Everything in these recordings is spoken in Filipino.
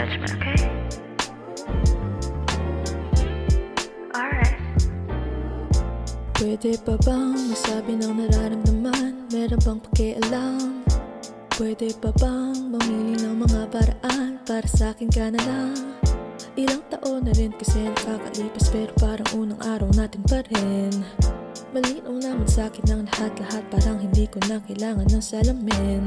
judgment, okay? Alright. Pwede pa bang masabi ng nararamdaman? Meron bang pakialam? Pwede pa bang mamili ng mga paraan para sa akin ka na lang? Ilang taon na rin kasi nakakalipas, pero parang unang araw natin pa rin. Malinaw naman sa akin ang lahat-lahat, parang hindi ko na kailangan ng salamin.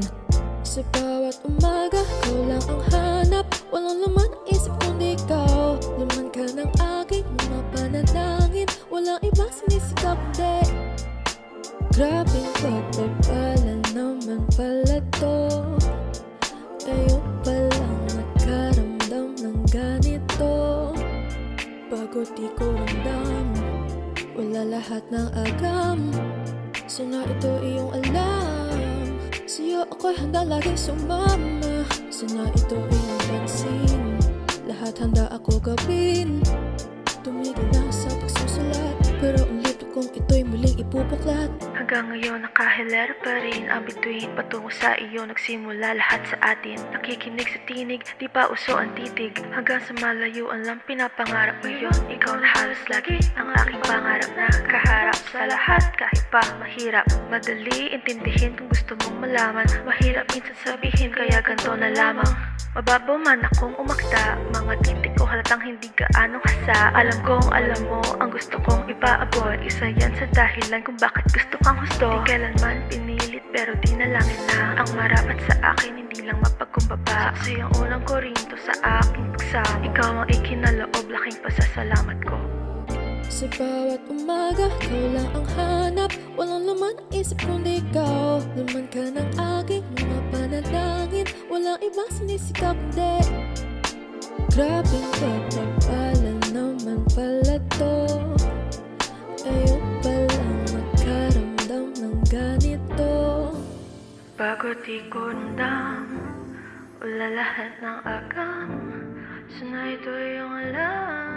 Sa bawat umaga, ikaw lang ang hanap. Walang laman ang isip kundi ikaw. Laman ka ng aking mga panalangin. Walang ibang sinisikap, hindi. Grabing pagpapala naman pala to. Ngayon pa lang nakaramdam ng ganito. Bago di ko ramdam, wala lahat ng agam. Sana ito iyong alam. Sa'yo ako'y handa laging sumama. Sana ito iyong pansin. Lahat handa ako gawin. Tumigil na sa pagsusulat, pero ang libro kong ito'y muling ibubuklat. Hanggang ngayon nakahilera pa rin ang bituin. Patungo sa iyo nagsimula lahat sa atin. Nakikinig sa tinig, di pa uso ang titig. Hanggang sa malayuan lang pinapangarap mo yun. Ikaw na halos lagi ang aking pangarap na kaharap sa lahat. Kahit pa mahirap, madali intindihin kung gusto mong malaman. Mahirap minsan sabihin kaya ganito na lamang. Mababaw man akong umakta, mga titik ko halatang hindi gaanong hasa. Alam kong alam mo ang gusto kong ipaabot. Isa yan sa dahilan kung bakit gusto kang husto. Di kailanman pinilit pero di nalangin na ang marapat sa akin, hindi lang mapagkumbaba. Sa iyong unang korinto sa aking pagsama, ikaw ang ikinaloob, laking pasasalamat ko. Sa bawat umaga, ikaw lang ang hanap. Walang laman ang isip kundi ikaw. Laman ka ng aking mga panalangin. Walang ibang sinisikap, hindi. Grabing pagpapala naman pala to. Ngayon pa lang nakaramdam ng ganito. Bago di ko ramdam, wala lahat ng agam. Sana ito yung alam.